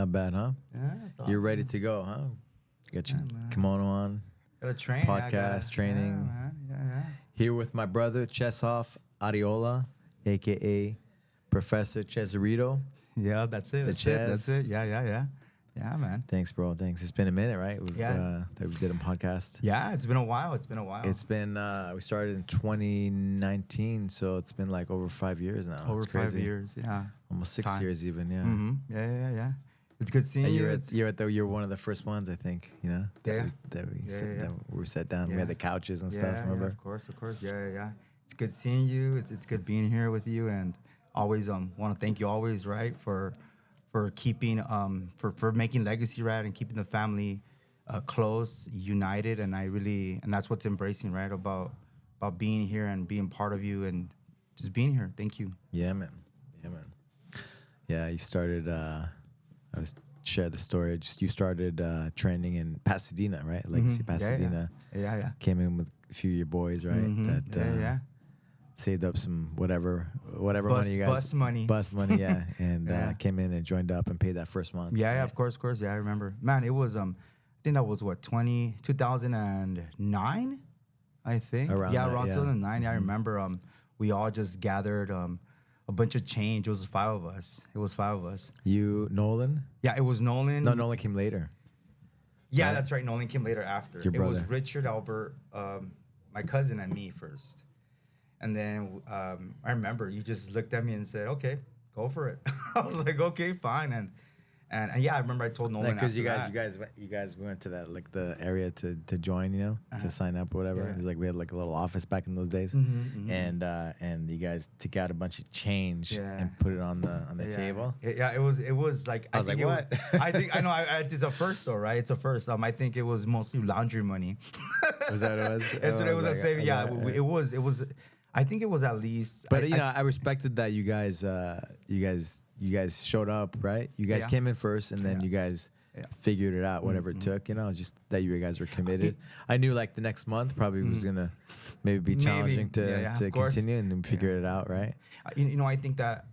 Not bad, huh? Yeah, that's You're awesome. ready to go, huh? Got your man. kimono on. Gotta train. Podcast, training. Yeah, man. Here with my brother, Arreola, a.k.a. Professor Cesarito. Yeah, that's it. The That's it. Yeah. Yeah, man. Thanks, bro. Thanks. It's been a minute, right? Yeah. That we did a podcast. Yeah, it's been a while. It's been, we started in 2019, so it's been like over 5 years now. Over It's crazy. 5 years. Yeah. Almost 6 years even, yeah. Mm-hmm. Yeah. It's good seeing you. You're one of the first ones, I think, you know? Yeah. That we sat down. Yeah. We had the couches and stuff, remember? Yeah, of course. Yeah. It's good seeing you. It's good being here with you, and always want to thank you always, right, for keeping for making legacy, right, and keeping the family close, united, and that's what's embracing, right, about being here and being part of you and just being here. Thank you. Yeah, man. Yeah, you started. I was share the story. You started training in Pasadena, right? Legacy Pasadena. Yeah. Came in with a few of your boys, right? Yeah. Saved up some whatever money you guys. Bus money, yeah. And came in and joined up and paid that first month. Yeah, of course. Yeah, I remember. Man, it was I think that was what 2009, I think. Around 2009. Yeah, I remember. We all just gathered a bunch of change. It was 5 of us. You, Nolan? Yeah, it was Nolan. No, Nolan came later. Yeah, that's right. Nolan came later after. Your brother. It was Richard, Albert, my cousin, and me first. And then I remember he just looked at me and said, "Okay, go for it." I was like, "Okay, fine." And yeah, I remember I told Nolan because you guys went to that like the area to join, you know, to sign up or whatever. Yeah. It was like we had like a little office back in those days, and you guys took out a bunch of change and put it on the table. Yeah, it was like I was like, what? I know it's a first though, right? It's a first. I think it was mostly laundry money. Was that what it was? That's what it was. It was. I think it was at least. But I respected that you guys showed up, right? You guys came in first, and then you guys figured it out, whatever it took. You know, it's just that you guys were committed. I knew like the next month probably was gonna maybe be challenging to continue and then figure it out, right? You know, I think that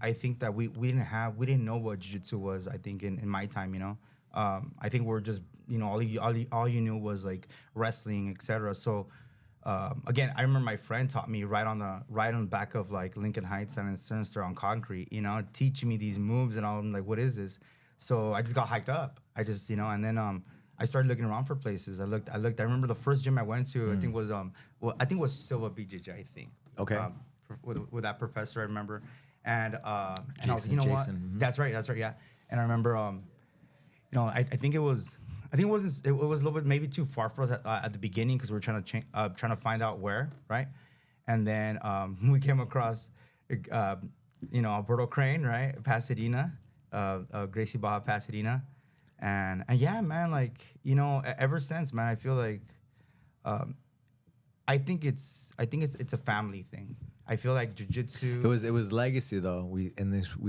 we didn't know what jiu-jitsu was. I think in my time, you know, I think we're just all you knew was like wrestling, etc. So. Again, I remember my friend taught me right on the back of like Lincoln Heights and Sinister on concrete, teaching me these moves, and I'm like, what is this? So I just got hyped up. I just, and then I started looking around for places. I looked. I remember the first gym I went to, I think was Silva BJJ, I think. Okay. With that professor, I remember, and I was, Jason, what? That's right, yeah. And I remember, I think it was. It was a little bit maybe too far for us at the beginning because we were trying to find out where, right? And then we came across, Alberto Crane, right? Pasadena, Gracie Baja, Pasadena, and yeah, man, like ever since, man, I feel like, I think it's a family thing. I feel like jiu-jitsu. It was legacy though. We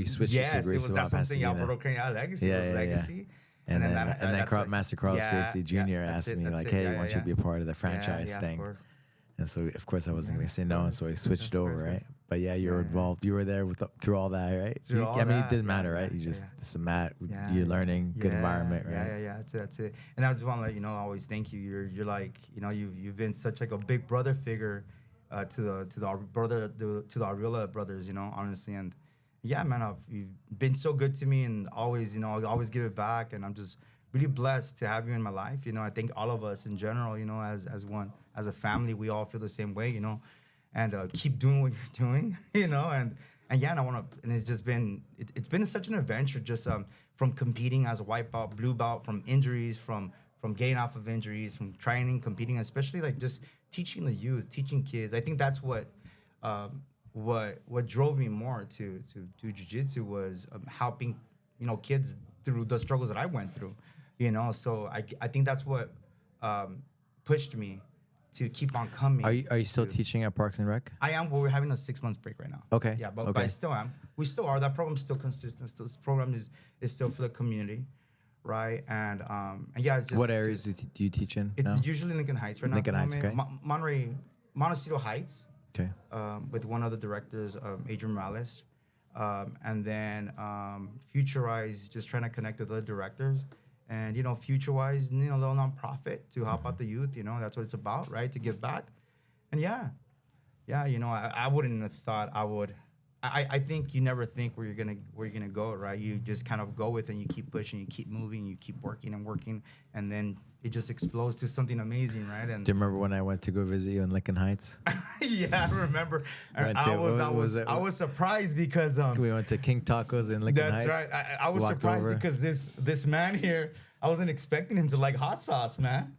switched it to Gracie Baja, Pasadena. Alberto Crane, legacy. It was legacy. Yeah. And then Master Carlos Gracie Jr. asked me like, "Hey, I want you to be a part of the franchise thing." And so, of course, I wasn't going to say no, and so I switched over, right? But yeah, you're involved. You were there through all that, right? It didn't matter, right? You just it's a mat. You're learning, good environment, right? Yeah. That's it. And I just want to let always thank you. You're like you've been such like a big brother figure to the Arreola brothers, honestly. And yeah, man, you've been so good to me, and always, I always give it back, and I'm just really blessed to have you in my life. I think all of us in general, as a family, we all feel the same way, and keep doing what you're doing, and yeah, and I want to, and it's just been, it's been such an adventure, just from competing as a white belt, blue belt, from injuries, from getting off of injuries, from training, competing, especially like just teaching the youth, teaching kids. I think that's what drove me more to jiu-jitsu was helping kids through the struggles that I went through, so I think that's what pushed me to keep on coming. Are you still teaching at Parks and Rec? I am. Well, we're having a 6 month break right now. Okay. Yeah, but I still am. We still are. That program's still consistent. This program is still for the community, right? And yeah, it's just what areas do you teach in? It's usually Lincoln Heights right now. Lincoln Heights, okay. Montecito Heights. Okay. With one of the directors, Adrian Morales. And then Futurize, just trying to connect with other directors. And, you know, Futurize, you know, a little nonprofit to help out the youth. You know, that's what it's about, right? To give back. And yeah, you know, I wouldn't have thought I would. I think you never think where you're gonna go, right? You just kind of go with it and you keep pushing, you keep moving, you keep working and working, and then it just explodes to something amazing, right? And do you remember when I went to go visit you in Lincoln Heights? yeah, I remember. I was surprised because we went to King Tacos in Lincoln Heights. That's right. I was surprised because this man here, I wasn't expecting him to like hot sauce, man.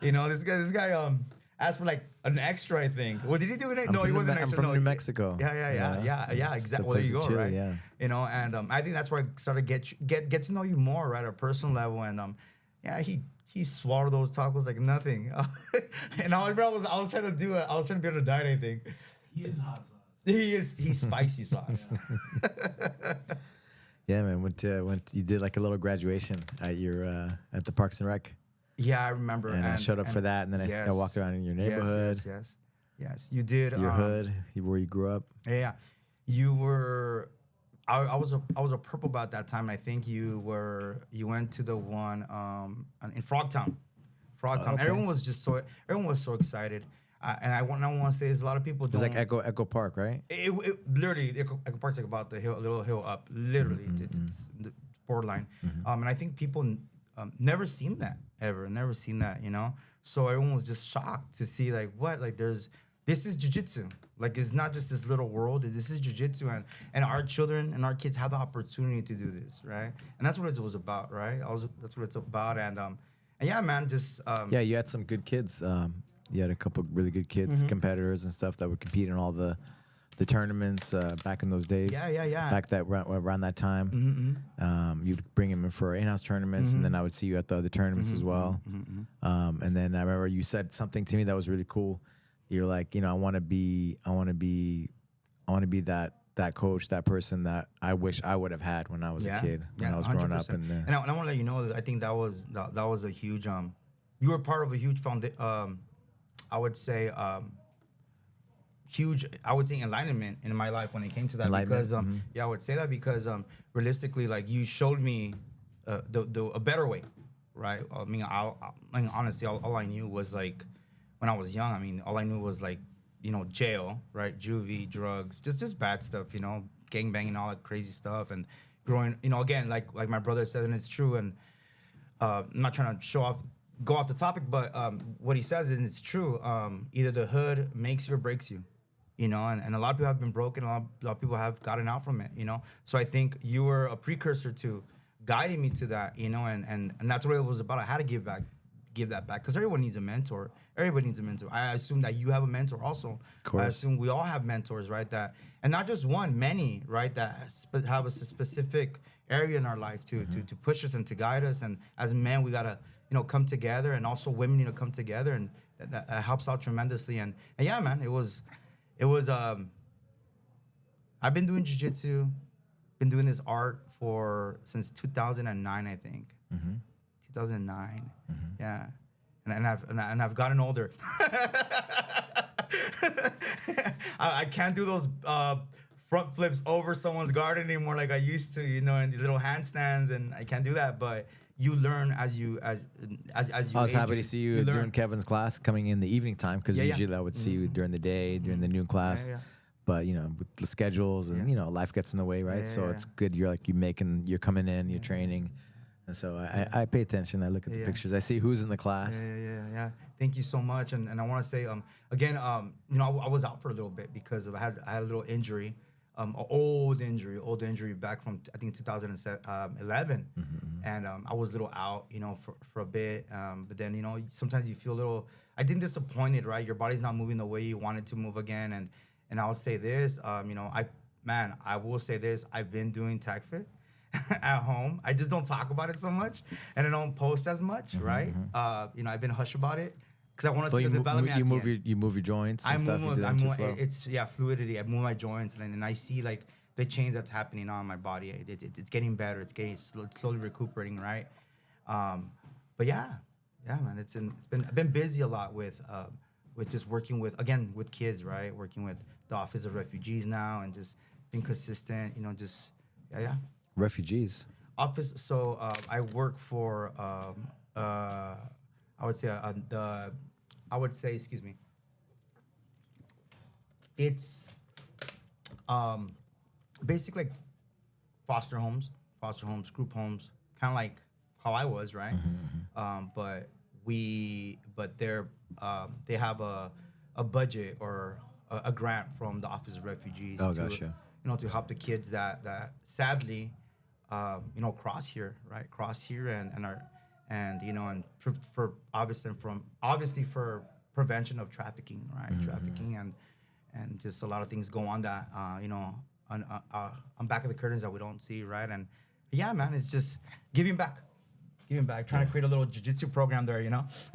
You know, this guy asked for like an extra, I think. What did he do? No, he wasn't extra. I'm from New Mexico. Yeah. Exactly. Well, there you go, right? Yeah. You know, and I think that's where I started get to know you more, right, at a personal level. And yeah, he swallowed those tacos like nothing. And I was trying to be on a diet, I think. He is hot sauce. He's spicy sauce. Yeah, man. Went you did like a little graduation at your at the Parks and Rec. Yeah, I remember. And I showed up for that, and then I walked around in your neighborhood. Yes. You did. Your hood, where you grew up. Yeah, you were. I was a purple belt that time. I think you went to the one in Frogtown. Okay. Everyone was so excited. And I want to say is a lot of people. It's like Echo Park, right? It literally Echo Park's like about the hill, a little hill up. Literally, it's the borderline. And I think people never seen that ever. Never seen that, you know. So everyone was just shocked to see like what this is jiu-jitsu. Like it's not just this little world. This is jiu-jitsu, and our children and our kids have the opportunity to do this, right? And that's what it was about, right? That's what it's about, and yeah, man, just yeah, you had some good kids. You had a couple of really good kids, competitors and stuff that would compete in all the tournaments back in those days. Yeah. Back around that time, you'd bring them in for in-house tournaments, and then I would see you at the other tournaments as well. And then I remember you said something to me that was really cool. You're like, you know, I want to be that coach, that person that I wish I would have had when I was a kid, when I was 100%. Growing up. And I want to let you know that I think that was a huge. You were part of a huge I would say. Huge, I would say, enlightenment in my life when it came to that, because I would say that because realistically, like, you showed me a better way, right? I mean, honestly, all I knew was like when I was young. I mean, all I knew was like, you know, jail, right? Juvie, drugs, just bad stuff, you know, gang banging, all that crazy stuff, and growing, you know, again, like my brother said, and it's true, and I'm not trying to go off the topic, but what he says, and it's true, either the hood makes you or breaks you. You know, and a lot of people have been broken. A lot of people have gotten out from it, you know. So I think you were a precursor to guiding me to that, you know, and that's what it was about. I had to give that back, because everyone needs a mentor. Everybody needs a mentor. I assume that you have a mentor also. Of course. I assume we all have mentors, right? That, and not just one, many, right? That have a specific area in our life to push us and to guide us. And as men, we gotta, you know, come together, and also women need to come together, and that helps out tremendously. And yeah, man, it was. I've been doing jiu-jitsu, been doing this art since 2009, I think. 2009, yeah. And I've gotten older. I can't do those front flips over someone's guard anymore like I used to, you know, and these little handstands, and I can't do that, but you learn as you I was happy to see you during Kevin's class coming in the evening time, because usually I would see you during the day, during the noon class. But, you know, with the schedules and, you know, life gets in the way, right? So it's good. You're coming in, you're training. And so I pay attention. I look at the pictures. I see who's in the class. Yeah. Thank you so much. And I want to say, again, you know, I was out for a little bit because I had a little injury. An old injury back from, I think, 2011. And I was a little out, you know, for a bit. But then, you know, sometimes you feel a little, I think, disappointed, right? Your body's not moving the way you want it to move again. And I'll say this, you know, I will say this, I've been doing tag fit at home. I just don't talk about it so much, and I don't post as much, right? You know, I've been hush about it, because I want to see the development. You move your joints. And it's fluidity. I move my joints, and I see like the change that's happening on my body. It's getting better. It's getting slowly recuperating, right? But yeah, man. I've been busy a lot with just working with kids, right? Working with the Office of Refugees now, and just being consistent, just, yeah. Refugees. Office. So I work for, I would say, excuse me. It's basically like foster homes, group homes, kind of like how I was, right? But they have a budget or a grant from the Office of Refugees gotcha. To help the kids that sadly cross here and for obviously for prevention of trafficking, right? Trafficking and just a lot of things go on that on back of the curtains that we don't see, right? And yeah, man, it's just giving back, trying to create a little jiu-jitsu program there,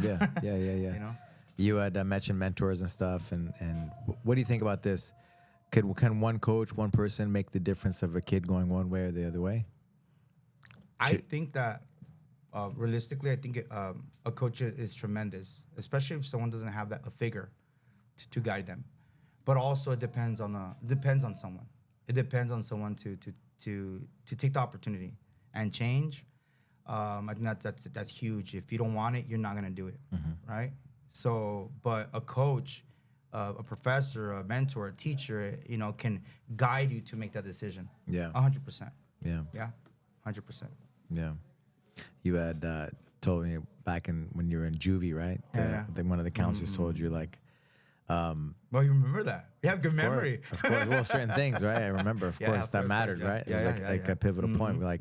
Yeah. You had mentioned mentors and stuff, and what do you think about this? Can one coach, one person make the difference of a kid going one way or the other way? I think that realistically, I think a coach is tremendous, especially if someone doesn't have a figure to guide them. But also, it depends on someone. It depends on someone to take the opportunity and change. I think that's huge. If you don't want it, you're not gonna do it, right? So, but a coach, a professor, a mentor, a teacher, can guide you to make that decision. Yeah, 100%. Yeah, 100%. Yeah, you had told me back when you were in juvie, right? One of the counselors told you like. Well, you remember that. You have good memory. Of course. Well, certain things, right? I remember, of course, that mattered, right? It was like a pivotal point. We're like,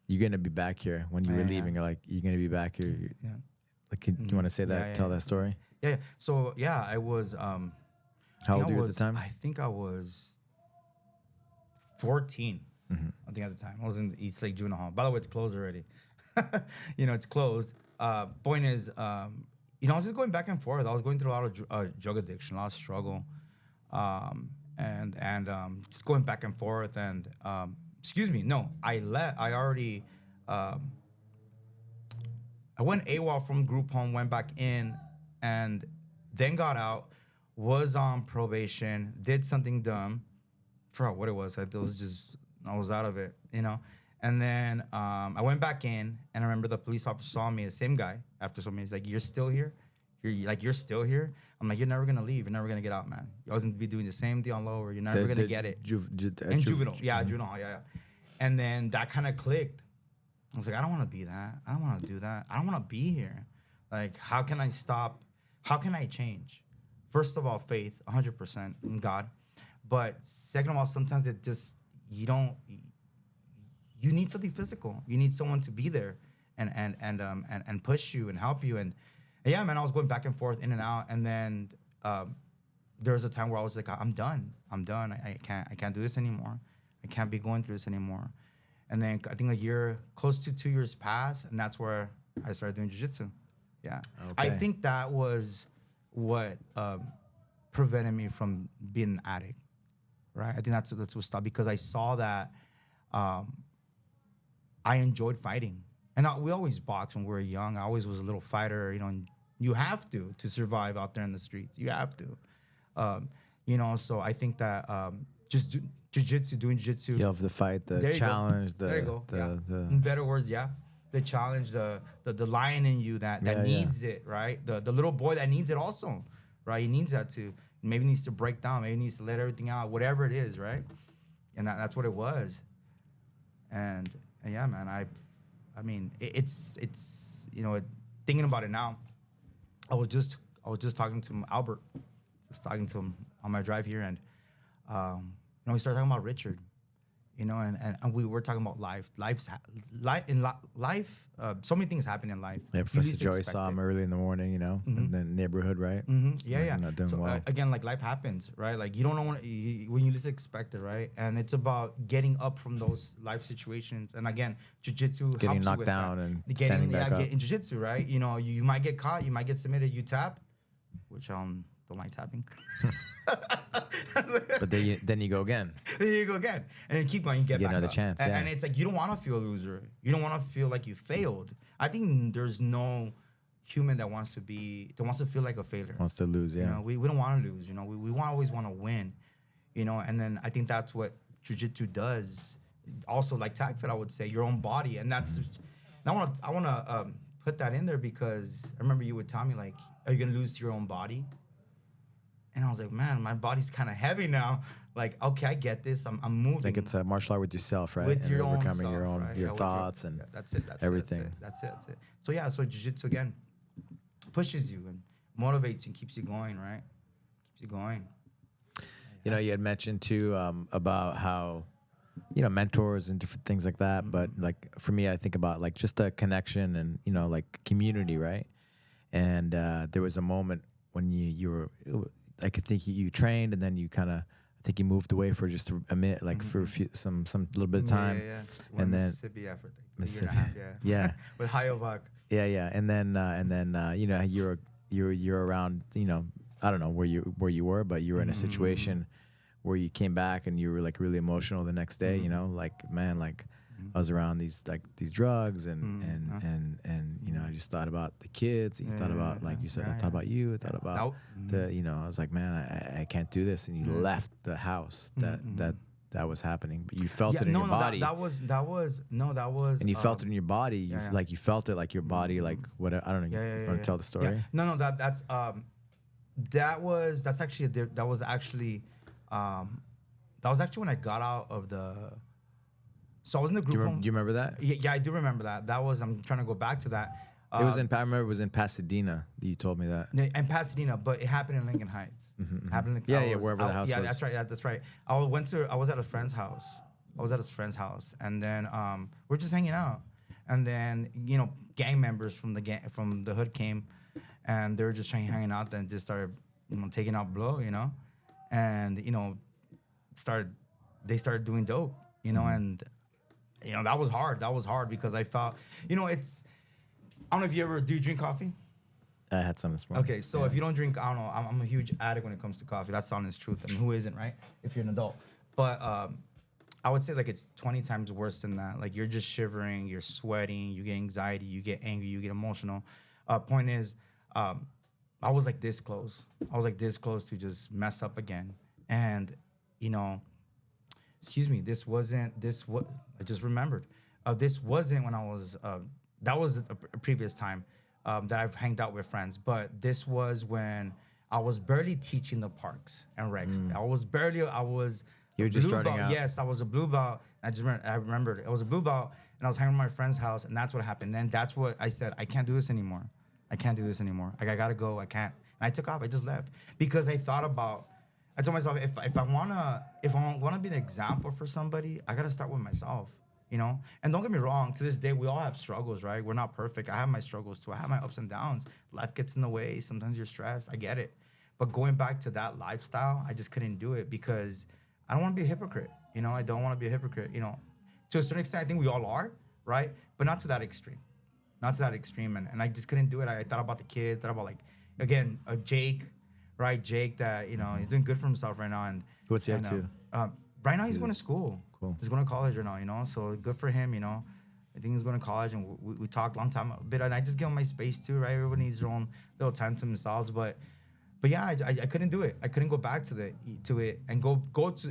you're going to be back here when you were leaving. You're like, you're going to be back here. Yeah. Like, you want to say that, tell that story? Yeah. So, I was... How old were you at the time? I think I was 14. I think at the time. I was in the East Lake Juvenile Hall. By the way, it's closed already. It's closed. Point is... I was just going back and forth. I was going through a lot of drug addiction, a lot of struggle, and just going back and forth. And I already I went AWOL from group home, went back in, and then got out. Was on probation, did something dumb. Forgot what it was. I was out of it, And then I went back in, and I remember the police officer saw me, the same guy, after saw me. He's like, "You're still here? You're still here?" I'm like, "You're never gonna leave. You're never gonna get out, man. You're always gonna be doing the same thing on lower. You're never gonna get it." In juvenile, juvenile, yeah. And then that kind of clicked. I was like, I don't want to be that. I don't want to do that. I don't want to be here. Like, how can I stop? How can I change? First of all, faith, 100% in God. But second of all, sometimes it just you need something physical. You need someone to be there and push you and help you. And yeah, man, I was going back and forth, in and out. And then there was a time where I was like, I'm done. I can't do this anymore. I can't be going through this anymore. And then I think close to 2 years passed, and that's where I started doing jiu-jitsu. Yeah. Okay. I think that was what prevented me from being an addict, right? I think that's what stopped, because I saw that I enjoyed fighting. And we always boxed when we were young. I always was a little fighter, and you have to survive out there in the streets. You have to. So I think that just doing jiu-jitsu. You have the fight, the challenge, there you go. In better words, the challenge, the lion in you that needs it, right? The little boy that needs it also, right? He needs that too. Maybe needs to break down. Maybe needs to let everything out, whatever it is, right? And that's what it was. And yeah, man, I mean, it's thinking about it now. I was just talking to Albert, talking to him on my drive here, and we started talking about Richard, and we were talking about life. Life. So many things happen in life. Yeah, Professor Joey saw him early in the morning, in the neighborhood, right? Yeah. Not doing well. Again, like, life happens, right? Like, you don't know when you least expect it, right? And it's about getting up from those life situations. And again, jiu-jitsu helps getting you knocked with down that. and standing back up. In jiu-jitsu, right? You might get caught, you might get submitted, you tap, which don't like tapping. But then you go again. Then you go again, and you keep going. You get back another up. chance. And it's like, you don't want to feel a loser. You don't want to feel like you failed. I think there's no human that wants to feel like a failure. Wants to lose, yeah. We don't want to lose. We always want to win. And then I think that's what jiu-jitsu does, also like tag fit, I would say, your own body. And that's, I want to put that in there because I remember you would tell me, like, are you going to lose to your own body? And I was like, man, my body's kind of heavy now. Like, okay, I get this. I'm moving. Like it's a martial art with yourself, right? With and your own overcoming self, your own right? your thoughts and that's it. everything. That's it. So yeah, so jiu-jitsu again pushes you and motivates you and keeps you going, right? Keeps you going. You know, you had mentioned too about how, you know, mentors and different things like that. But like for me, I think about like just a connection and, you know, like community, right? And there was a moment when you were, I could think you trained and then you kind of, I think you moved away for just a minute, like for a few, some little bit of time. Yeah. And then Mississippi after Mississippi. A year and a half, Yeah. With Hayovak. Yeah. And then you know, you're around, you know, I don't know where you were, but you were in a situation where you came back and you were like really emotional the next day, you know, like, man, like I was around these drugs and you know, I just thought about the kids. You thought about, like you said, I thought about you. I thought about you know, I was like, man, I can't do this. And you left the house that was happening, but you felt it in your body. That was. And you felt it in your body. You like you felt it like your body, like whatever. I don't know. You want to tell the story? Yeah. No, that's actually when I got out of the. So I was in the group home. Do you remember that? Yeah, I do remember that. That was, I'm trying to go back to that. I remember it was in Pasadena. You told me that. In Pasadena, but it happened in Lincoln Heights. Happened in wherever the house was. Yeah, that's right. That's right. I was at a friend's house. And then we're just hanging out. And then, you know, gang members from the hood came, and they were just hanging out. Then just started, you know, taking out blow, you know, and you know, they started doing dope, you know, and you know that was hard. That was hard because I felt, you know, it's. I don't know if do you drink coffee? I had some this morning. Okay, so if you don't drink, I don't know. I'm a huge addict when it comes to coffee. That's the honest truth. I mean, who isn't, right? If you're an adult, but I would say like it's 20 times worse than that. Like you're just shivering, you're sweating, you get anxiety, you get angry, you get emotional. Point is, I was like this close. I was like this close to just mess up again. And you know, excuse me, I just remembered. This wasn't when I was. That was a previous time that I've hanged out with friends. But this was when I was barely teaching the parks and recs. You were just starting out. Yes, I was a blue belt. I remembered it was a blue belt, and I was hanging at my friend's house, and that's what happened. Then that's what I said. I can't do this anymore. Like, I gotta go. I can't. And I took off. I just left because I told myself if I wanna be an example for somebody, I gotta start with myself. You know, and don't get me wrong. To this day, we all have struggles, right? We're not perfect. I have my struggles too. I have my ups and downs. Life gets in the way. Sometimes you're stressed. I get it. But going back to that lifestyle, I just couldn't do it because I don't want to be a hypocrite. You know, I don't want to be a hypocrite. You know, to a certain extent, I think we all are, right? But not to that extreme. And I just couldn't do it. I thought about the kids. Thought about, like, again, Jake, right? Jake, that, you know, he's doing good for himself right now. And what's he up to? Right now, he's going to school. Cool. He's going to college right now, you know, so good for him, you know. I think he's going to college, and we talked a long time a bit, and I just give him my space too, right? Everyone needs their own little time to themselves, but yeah, I couldn't do it. I couldn't go back to it and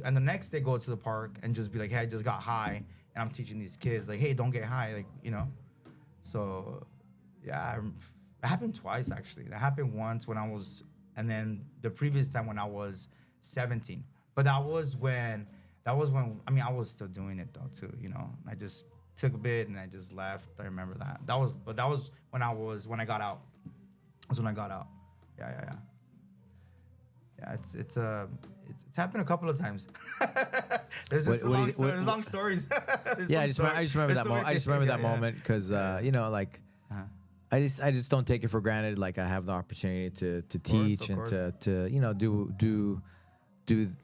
and the next day go to the park and just be like, hey, I just got high, and I'm teaching these kids, like, hey, don't get high, like, you know. So yeah, it happened twice actually. That happened once and then the previous time when I was 17. But that was when I mean, I was still doing it though too, you know. I just took a bit and I just left. I remember that. That was when I got out. That's when I got out. Yeah. Yeah, it's happened a couple of times. There's just long stories. Yeah, I just remember that moment. I just remember that moment because you know, like, I just don't take it for granted. Like, I have the opportunity to teach and to you know do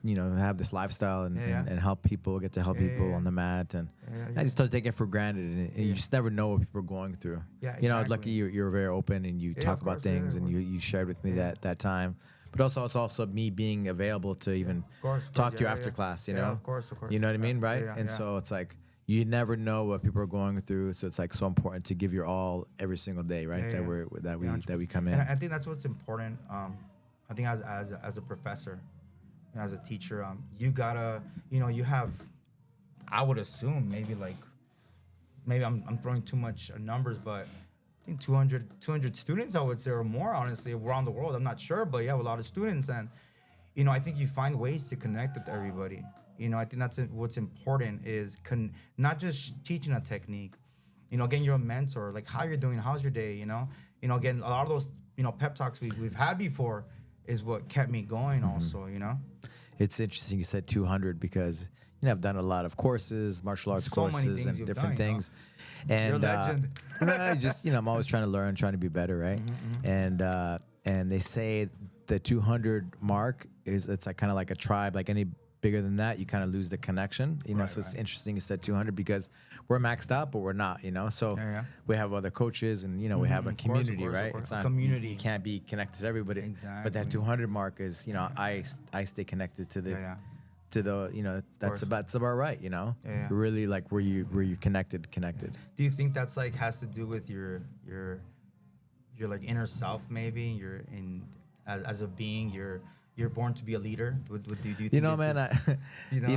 you know, have this lifestyle and help people, get to help people on the mat, and I just don't take it for granted, and you just never know what people are going through. Yeah, you know, lucky you're very open and you talk about things, and you shared with me that time. But also, it's also me being available to even talk to you after class, you know? Yeah, of course. You know what I mean, right? So it's like, you never know what people are going through. So it's like so important to give your all every single day, right? That we come in. And I think that's what's important. I think as a professor, and as a teacher, you gotta, you know, you have I would assume maybe I'm throwing too much numbers, but I think 200 students, I would say, or more, honestly, around the world. I'm not sure, but yeah, a lot of students. And, I think you find ways to connect with everybody. I think that's what's important is not just teaching a technique. Again, you're a mentor, like how you're doing, how's your day, again, a lot of those, pep talks we've had before is what kept me going also, It's interesting you said 200 because I've done a lot of courses, martial arts courses, and different things. And you're a legend. just I'm always trying to learn, trying to be better, right? And they say the 200 mark it's like kind of like a tribe. Like any bigger than that, you kind of lose the connection. So it's interesting you said 200 because we're maxed out, but we're not. So we have other coaches, and we have a community, right? It's not community. You can't be connected to everybody. Exactly. But that 200 mark is I stay connected to the. To the that's about right, really like where you connected. Do you think that's like has to do with your like inner self, maybe you're in as a being you're born to be a leader? Do you think man,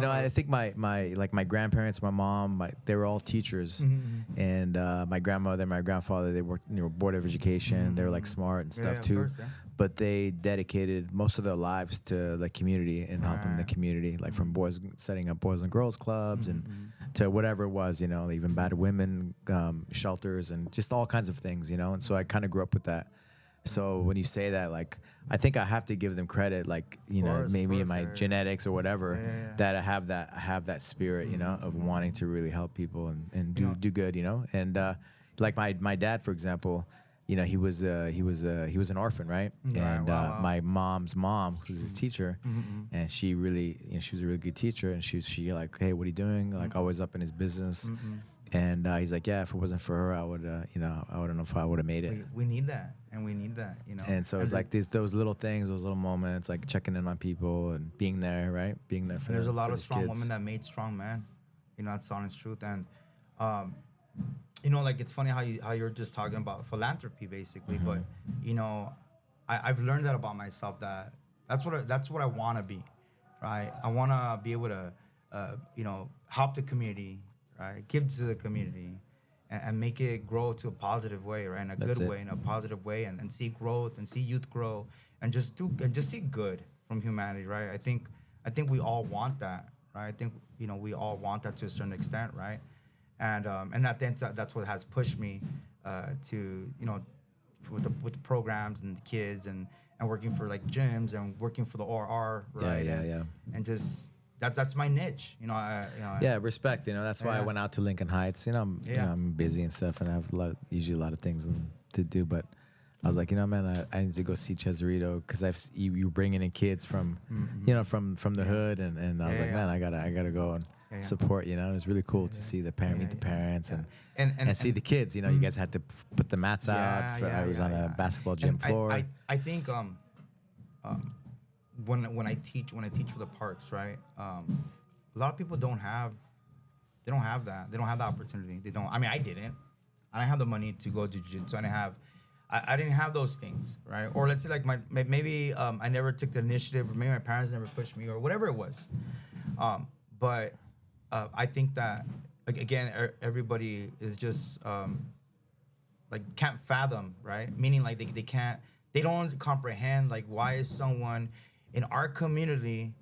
I think my grandparents, my mom, they were all teachers, and my grandmother, my grandfather, they worked board of education. They were like smart and stuff too. Course, but they dedicated most of their lives to the community and helping the community, like from setting up boys and girls clubs and to whatever it was, even battered women shelters and just all kinds of things, And so I kind of grew up with that. So when you say that, like, I think I have to give them credit, like, maybe in my genetics or whatever, that I have that spirit, of wanting to really help people and do good, And like my dad, for example, he was an orphan, right? And my mom's mom, who's his teacher, and she really, she was a really good teacher, and she like, hey, what are you doing? Like, always up in his business. And he's like, yeah, if it wasn't for her, I would, I don't know if I would have made it. We need that, and we need that, And so it's like those little things, those little moments, like checking in on people and being there, right? Being there for them. There's a lot of strong women that made strong men. That's the honest truth. And like it's funny how you're just talking about philanthropy, basically. But I've learned that about myself. That's what I want to be, right? I want to be able to, help the community. Right, give to the community, and make it grow to a positive way, right? In a good way, in a positive way, and see growth and see youth grow, and just see good from humanity, right? I think we all want that, right? I think we all want that to a certain extent, right? And that's what has pushed me to with the programs and the kids and working for like gyms and working for the OR, right? And just. That's my niche, respect. That's why I went out to Lincoln Heights. I'm busy and stuff, and I have usually a lot of things to do. But I was like, man, I need to go see Chesarito because you bringing in kids from, from the hood, and I was like, man, I gotta go and support. It's really cool to see the meet the parents and see the kids. You guys had to put the mats out. I was on a basketball gym floor. I think when I teach for the parks, right? A lot of people don't have that. They don't have the opportunity. They don't. I mean, I didn't. I didn't have the money to go to jiu-jitsu. I didn't have those things, right? Or let's say like maybe I never took the initiative, or maybe my parents never pushed me, or whatever it was. But I think that again, everybody is just like can't fathom, right? Meaning like they don't comprehend like why is someone in our community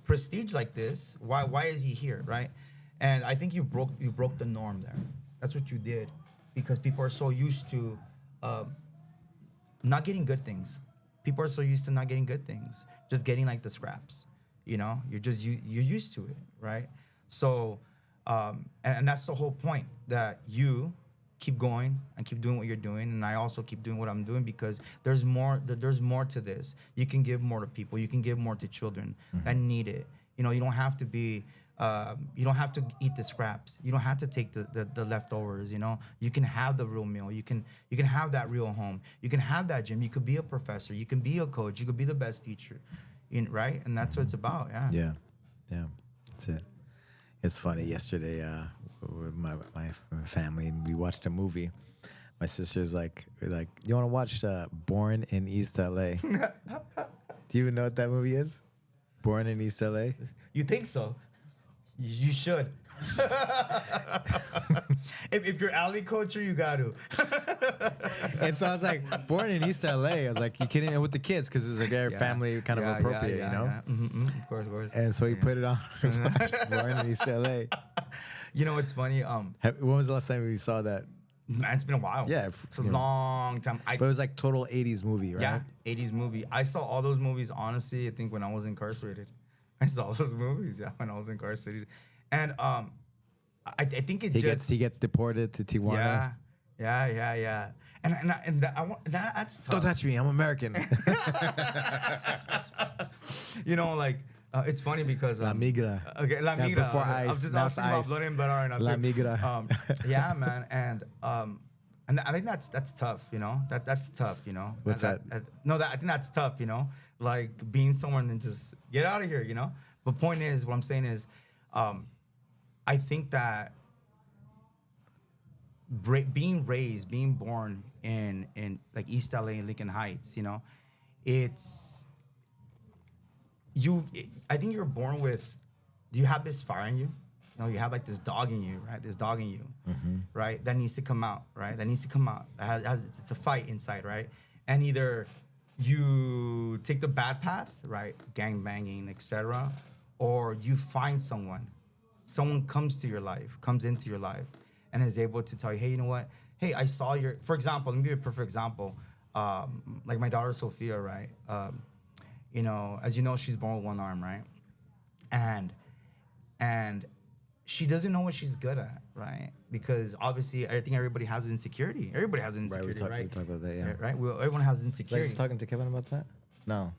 prestige like this? Why is he here, right? And I think you broke the norm there. That's what you did, because people are so used to not getting good things. People are so used to not getting good things, just getting like the scraps. You're used to it, right? So, and that's the whole point, that you keep going and keep doing what you're doing, and I also keep doing what I'm doing, because there's more to this. You can give more to people. You can give more to children that need it. You don't have to be you don't have to eat the scraps. You don't have to take the leftovers. You can have the real meal. You can have that real home. You can have that gym. You could be a professor. You can be a coach. You could be the best teacher, right? And that's what it's about. Yeah, that's it. It's funny. Yesterday, with my family, and we watched a movie. My sister's like, you want to watch Born in East LA? Do you even know what that movie is? Born in East LA? You think so? You should. if you're alley culture, you got to. And so I was like, born in East LA. I was like, you kidding me? With the kids, because it's like very family kind of appropriate, you know? Yeah. Mm-hmm. Of course. And so he put it on. Born in East LA. You know, it's funny. When was the last time we saw that? Man, it's been a while. Yeah. It's a long time. But it was like total 80s movie, right? Yeah, 80s movie. I saw all those movies, honestly, I think when I was incarcerated. I saw those movies, when I was incarcerated. And I think he gets deported to Tijuana. Yeah. And that's tough. Don't touch me, I'm American. You know, like, it's funny because La Migra. Okay, La Migra. Before ice. I was thinking about Blood and Blood right now. La Migra. Yeah, man, and I think that's tough. You know, that's tough. You know. What's that? I think that's tough. You know, like being someone and just get out of here. You know. But point is, what I'm saying is, I think that being born in like East LA and Lincoln Heights, you know, I think you're born with, do you have this fire in you? You know, you have like this dog in you, right? This dog in you, right? That needs to come out, right? That needs to come out. It's a fight inside, right? And either you take the bad path, right? Gang banging, etc., or you find someone comes into your life and is able to tell you, hey, you know what? Hey, I saw for example, let me give you a perfect example. Like my daughter, Sophia, right? You know, as you know, she's born with one arm, right? And she doesn't know what she's good at, right? Because obviously, I think everybody has insecurity. Everybody has insecurity, right? We talk about that, yeah. Right? Everyone has insecurity. I was talking to Kevin about that? No.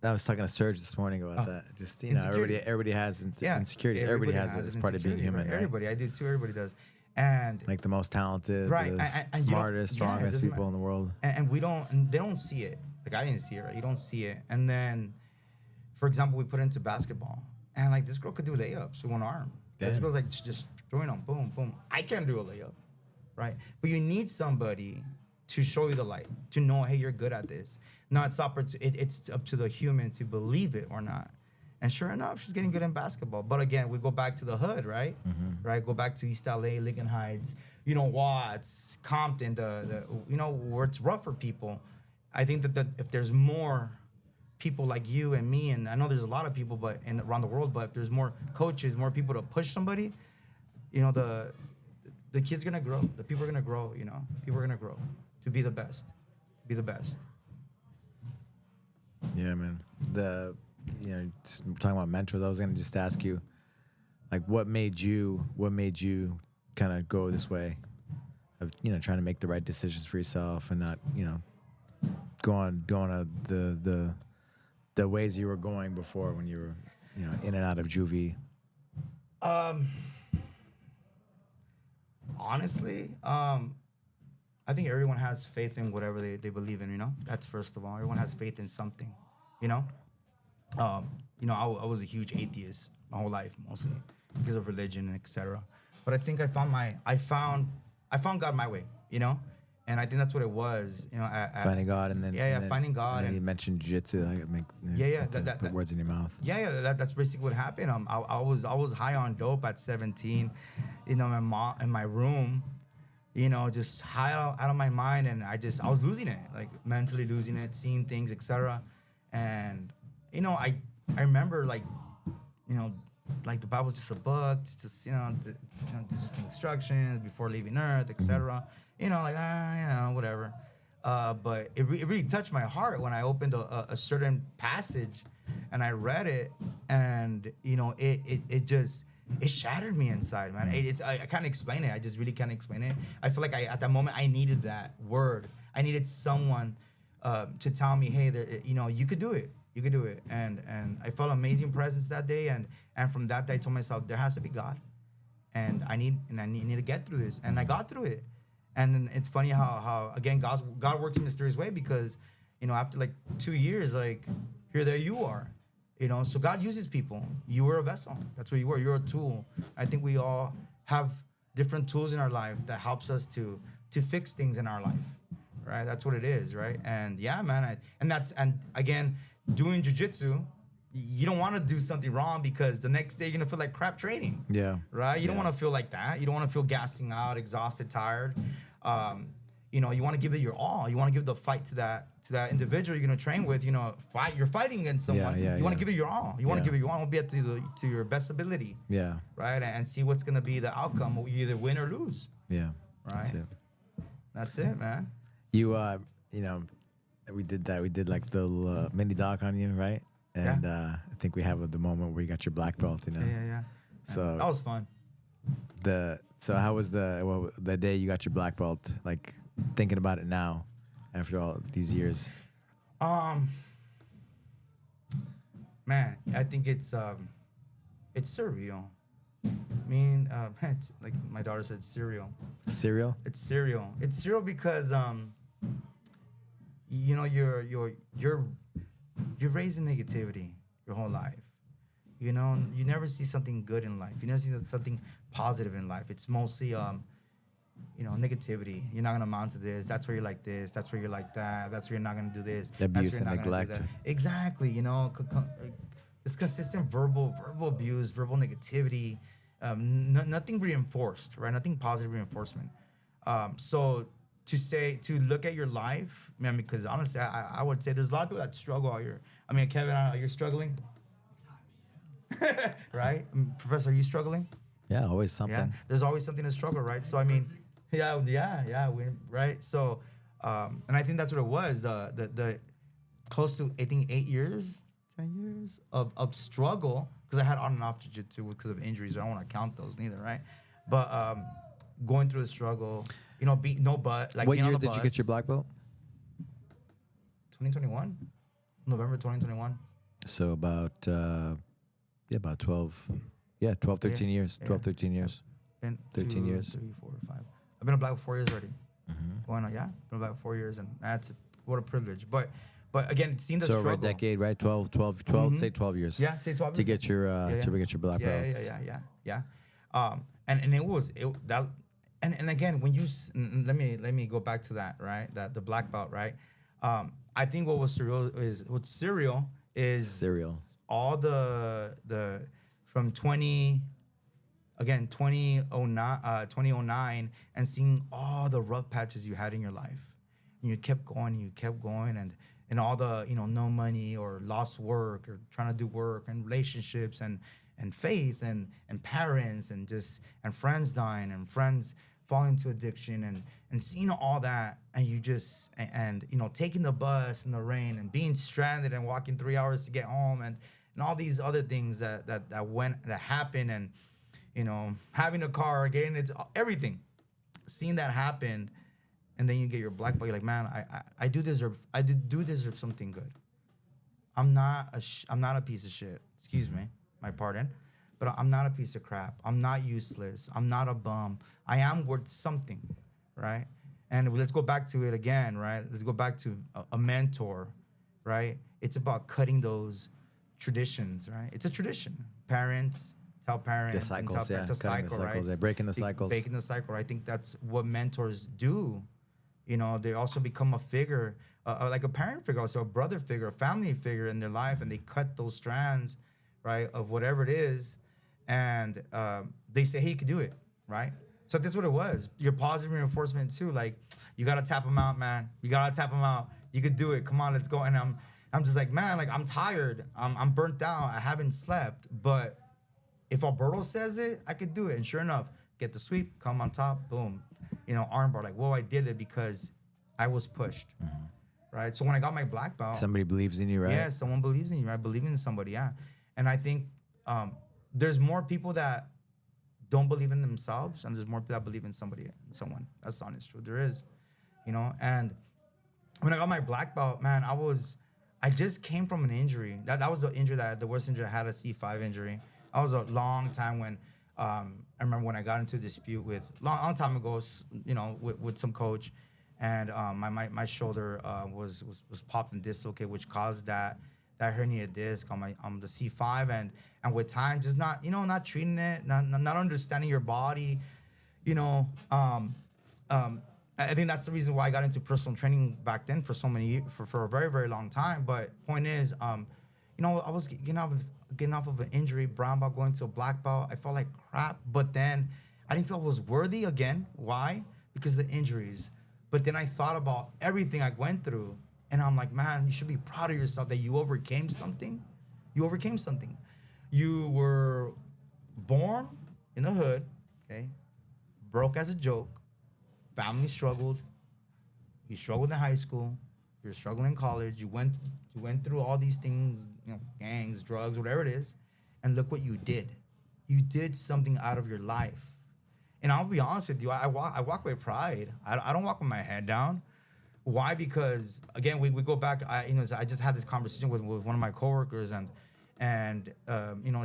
I was talking to Serge this morning about that. Just, you know, everybody has insecurity. Everybody has it. It's part of being human, right? Everybody. I do too. Everybody does. And like the most talented, right, the smartest, strongest people in the world. And they don't see it. Like I didn't see it, right? You don't see it. And then, for example, we put it into basketball. And like this girl could do layups with one arm. Yeah. This girl's like just throwing them, boom, boom. I can't do a layup, right? But you need somebody to show you the light, to know, hey, you're good at this. Now it's up to the human to believe it or not. And sure enough, she's getting good in basketball. But again, we go back to the hood, right? Right? Go back to East LA, Lincoln Heights, you know, Watts, Compton, the you know, where it's rough for people. I think that if there's more people like you and me, and I know there's a lot of people around the world, but if there's more coaches, more people to push somebody, you know, the kid's gonna grow. The people are gonna grow, you know. People are gonna grow to be the best. Be the best. Yeah, man. You know, talking about mentors, I was gonna just ask you, like, what made you kind of go this way of, you know, trying to make the right decisions for yourself and not, you know, going the ways you were going before when you were, you know, in and out of juvie. Honestly, I think everyone has faith in whatever they believe in, you know? That's first of all. Everyone has faith in something, you know? You know, I was a huge atheist my whole life, mostly because of religion and etc. But I think I found God my way, you know? And I think that's what it was, you know. Finding God, and then finding God. And then you mentioned jiu-jitsu. Put words in your mouth. That's basically what happened. I was high on dope at 17, you know, in my room, you know, just high out of my mind, and I was losing it, like mentally losing it, seeing things, etc. And you know, I remember, like, you know, like the Bible's just a book, it's just, you know, just instructions before leaving Earth, etc. You know, like, you know, whatever. But it really touched my heart when I opened a certain passage and I read it, and, you know, it shattered me inside, man. I can't explain it. I just really can't explain it. I feel like at that moment I needed that word. I needed someone to tell me, hey, you know, you could do it. You could do it. And I felt amazing presence that day, and from that day I told myself there has to be God. And I need to get through this. And I got through it. And then it's funny how again God works in a mysterious way, because, you know, after like 2 years, like, there you are. You know, so God uses people. You were a vessel. That's what you were. You're a tool. I think we all have different tools in our life that helps us to fix things in our life, right? That's what it is, right? And yeah, man. And again, doing jiu-jitsu, you don't want to do something wrong because the next day you're gonna feel like crap training. Yeah. Right. You don't want to feel like that. You don't want to feel gassing out, exhausted, tired. You know, you want to give it your all. You want to give the fight to that individual you're gonna train with. You know, you're fighting against someone. You want to give it your all. You want to give it your all. Be up to your best ability. Yeah. Right. And see what's gonna be the outcome. You either win or lose. Yeah. Right. That's it, man. You know, we did that. We did like the little, mini doc on you, right? And I think we have the moment where you got your black belt, you know. Yeah. So that was fun. So how was the day you got your black belt? Like thinking about it now, after all these years. Man, I think it's surreal. I mean, it's like my daughter said, cereal. Cereal? It's cereal. It's cereal because you know, you're raised in negativity your whole life. You know, you never see something good in life. You never see something positive in life. It's mostly you know, negativity. You're not gonna amount to this. That's where you're like this. That's where you're like that. That's where you're not gonna do this. Abuse and neglect. Exactly. You know, it's consistent verbal abuse, verbal negativity. Nothing reinforced, right? Nothing positive reinforcement. So to look at your life, man, because honestly, I would say there's a lot of people that struggle out here. I mean, Kevin, are you struggling? Right? Professor, are you struggling? Yeah, always something. Yeah, there's always something to struggle, right? So I mean, right? So, and I think that's what it was. The close to, I think, 10 years of struggle, because I had on and off jiu-jitsu because of injuries. I don't want to count those neither, right? But going through a struggle, you know, no butt. Like, what year did you get your black belt? 2021, November 2021. So about 12. Yeah, 12, 13 years. 12, 13 years. And 13 years. 3, 4, 5. I've been a black belt 4 years already. Going on, been a black belt 4 years, and that's what a privilege. But again, seeing the struggle. So over a decade, right? 12, say 12 years. Yeah, say 12 years. To get your black belt. Yeah. And it was that, and again, when you let me go back to that, right? That the black belt, right? I think what was surreal is all the from 2009 and seeing all the rough patches you had in your life. And you kept going and all the, you know, no money or lost work or trying to do work and relationships and faith and parents and friends dying and friends falling into addiction and seeing all that, and you just and you know, taking the bus in the rain and being stranded and walking 3 hours to get home and all these other things that happened, and you know, having a car, getting it, everything, seeing that happen, and then you get your black belt. You're like, man, I do deserve something good. I'm not a piece of shit. Excuse me, my pardon, but I'm not a piece of crap. I'm not useless. I'm not a bum. I am worth something, right? And let's go back to it again, right? Let's go back to a mentor, right? It's about cutting those traditions, right? It's a tradition. Parents tell parents. The cycles, and tell cutting cycle, the cycles, right? breaking the cycles. Breaking the cycle. I think that's what mentors do. You know, they also become a figure, like a parent figure, also a brother figure, a family figure in their life, and they cut those strands, right, of whatever it is, and they say, hey, you can do it, right? So that's what it was. Your positive reinforcement too. Like, you gotta tap them out, man. You gotta tap them out. You could do it. Come on, let's go. And I'm just like, man, like, I'm tired. I'm burnt out. I haven't slept. But if Alberto says it, I could do it. And sure enough, get the sweep, come on top, boom. You know, armbar. Like, whoa, I did it because I was pushed, right? So when I got my black belt, somebody believes in you, right? Yeah, someone believes in you. I believe in somebody, yeah. And I think there's more people that don't believe in themselves, and there's more people that believe in someone. That's the honest truth. There is, you know. And when I got my black belt, man, I just came from an injury. That was the worst injury I had, a C5 injury. I was a long time when I remember when I got into a dispute with long time ago, you know, with some coach, and my shoulder was popped and dislocated, which caused that herniated disc on the C5, and with time, just not treating it, not understanding your body, you know. I think that's the reason why I got into personal training back then for a very, very long time. But point is, I was getting off of an injury, brown belt, going to a black belt. I felt like crap, but then I didn't feel I was worthy again. Why? Because of the injuries. But then I thought about everything I went through, and I'm like, man, you should be proud of yourself that you overcame something. You overcame something. You were born in the hood, okay? Broke as a joke. Family struggled. You struggled in high school. You're struggling in college. You went through all these things, gangs, drugs, whatever it is, and look what you did. You did something out of your life. And I'll be honest with you, I walk with pride. I don't walk with my head down. Why? Because again, we go back. I just had this conversation with one of my coworkers, and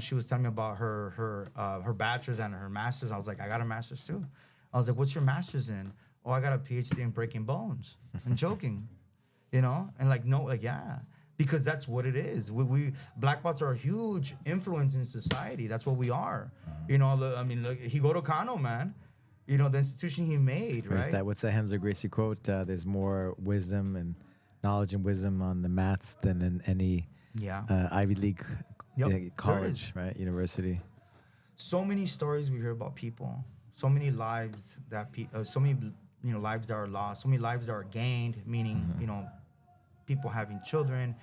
she was telling me about her bachelor's and her master's. I was like, I got a master's too. I was like, what's your master's in? Oh, I got a PhD in breaking bones. I'm joking, and yeah. Because that's what it is. We black belts are a huge influence in society. That's what we are. Look, Higoro Kano, man. The institution he made, right? What's that Hemsworth Gracie quote? There's more wisdom and knowledge and wisdom on the mats than in any Ivy League college, right? University. So many stories we hear about people. So many lives that lives that are lost. So many lives that are gained. Meaning, people having children,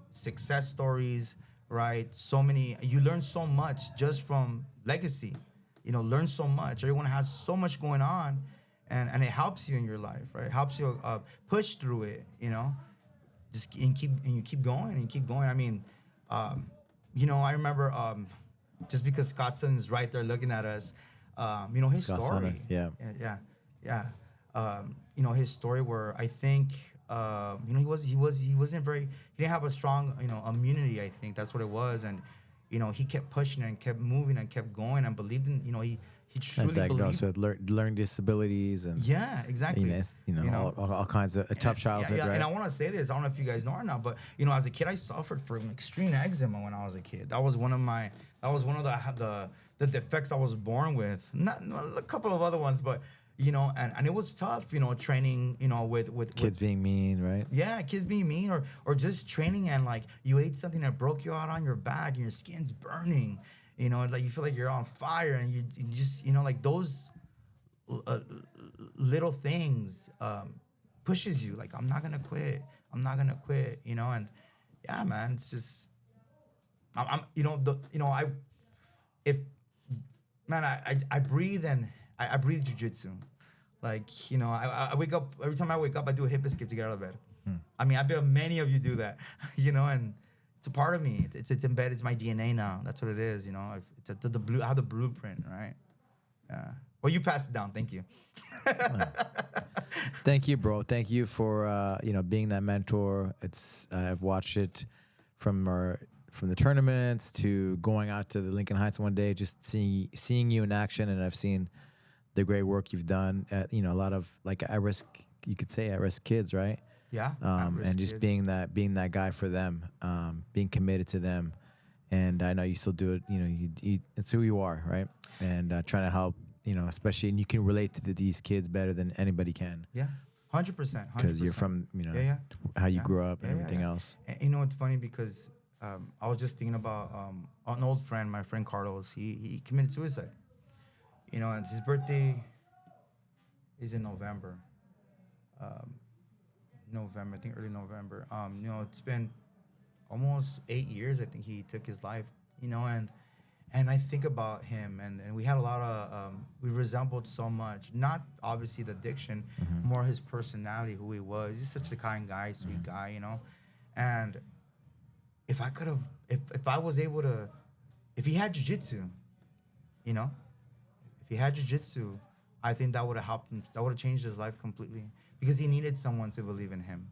success stories, right? So many, you learn so much just from legacy, learn so much. Everyone has so much going on, and it helps you in your life, right? It helps you push through it, you keep going and you keep going. I mean, I remember just because Scotson's right there looking at us, his Scott story. Yeah. His story where I think, he didn't have a strong, immunity. I think that's what it was. And, he kept pushing and kept moving and kept going and believed in, he truly diagnosed believed. with learning disabilities and Yeah, exactly. All kinds of a tough childhood. Right? And I want to say this. I don't know if you guys know or not, but as a kid, I suffered from extreme eczema when I was a kid. That was one of the defects I was born with. Not a couple of other ones, but and it was tough, training, with kids being mean, right? Yeah, kids being mean, or just training and like you ate something that broke you out on your back and your skin's burning, like you feel like you're on fire and you just, like those little things pushes you. Like, I'm not gonna quit, and yeah, man, it's just, I breathe and I breathe jiu-jitsu. Like, I wake up, every time I wake up, I do a hip skip to get out of bed. I mean, I bet many of you do that, and it's a part of me. It's embedded. It's my DNA now. That's what it is, It's I have the blueprint, right? Yeah. Well, you passed it down. Thank you. Thank you, bro. Thank you for, being that mentor. I've watched it from the tournaments to going out to the Lincoln Heights one day, just seeing you in action, and I've seen the great work you've done at, a lot of like at-risk kids, right? Yeah. And just kids. being that guy for them, being committed to them. And I know you still do it, it's who you are, right? And trying to help, especially, and you can relate to these kids better than anybody can. Yeah. 100%. Because you're from, how you grew up and everything else. And it's funny because I was just thinking about an old friend, my friend Carlos. He committed suicide. And his birthday is in November. I think early November. It's been almost 8 years. I think he took his life. And I think about him, and we had a lot of we resembled so much. Not obviously the addiction, more his personality, who he was. He's such a kind guy, sweet guy, And if I could have, if I was able to, if he had jiu-jitsu, if he had jiu-jitsu, I think that would have helped him. That would have changed his life completely, because he needed someone to believe in him,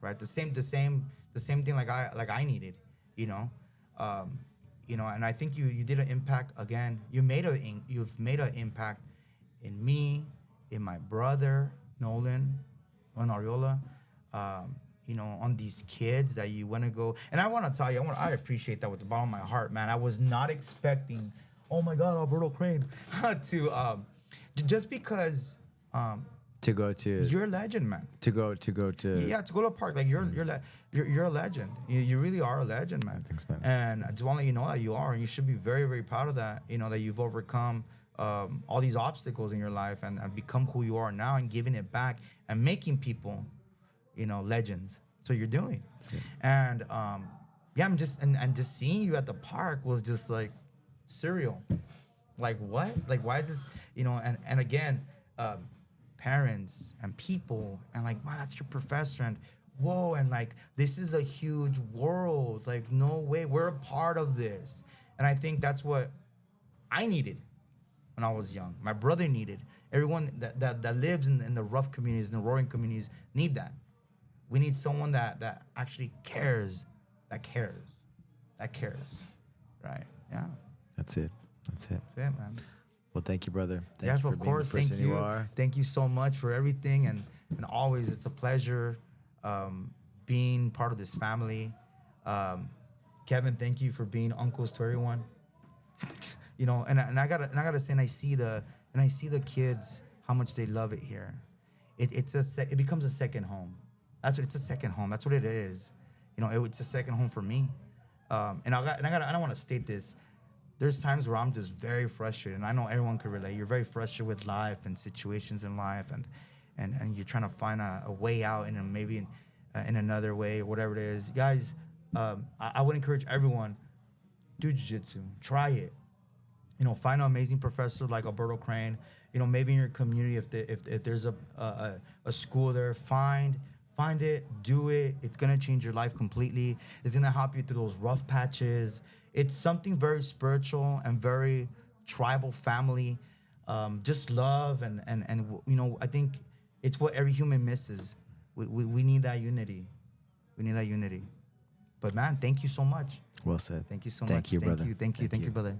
right? The same thing like I needed, And I think you did an impact again. You've made an impact in me, in my brother Nolan, on Arreola. On these kids that you want to go. And I want to tell you, I appreciate that with the bottom of my heart, man. I was not expecting, oh my God, Alberto Crane, to, just because To go to. You're a legend, man. To go to. Yeah, to go to a park. Like you're a legend. You really are a legend, man. Thanks, man. And I just want to let you know that you are, and you should be very, very proud of that. You know that you've overcome all these obstacles in your life and become who you are now, and giving it back and making people, you know, legends. So you're doing. Yeah. And yeah, I'm just and just seeing you at the park was just like surreal. Like what? Like why is this? You know, and again, parents and people and like, wow, that's your professor, and whoa, and like this is a huge world. Like no way, we're a part of this. And I think that's what I needed when I was young. My brother needed. Everyone that lives in the rough communities, in the roaring communities, need that. We need someone that actually cares, that cares, right? Yeah. That's it, man. Well, thank you, brother. Yes, of course. Thank you. Thank you so much for everything, and always it's a pleasure being part of this family. Kevin, thank you for being uncles to everyone. You know, and I gotta say, and I see the kids, how much they love it here. It becomes a second home. It's a second home. That's what it is. You know, it's a second home for me. And I don't want to state this. There's times where I'm just very frustrated, and I know everyone can relate. You're very frustrated with life and situations in life, and you're trying to find a way out, and maybe in another way, or whatever it is. Guys, I would encourage everyone, do jiu-jitsu. Try it. You know, find an amazing professor like Alberto Crane. You know, maybe in your community, if there's a school there, find it, do it. It's gonna change your life completely. It's gonna help you through those rough patches. It's something very spiritual and very tribal family. Just love and you know, I think it's what every human misses. We need that unity. We need that unity. But man, thank you so much. Well said. Thank you so much. Thank you, brother. Thank you, brother.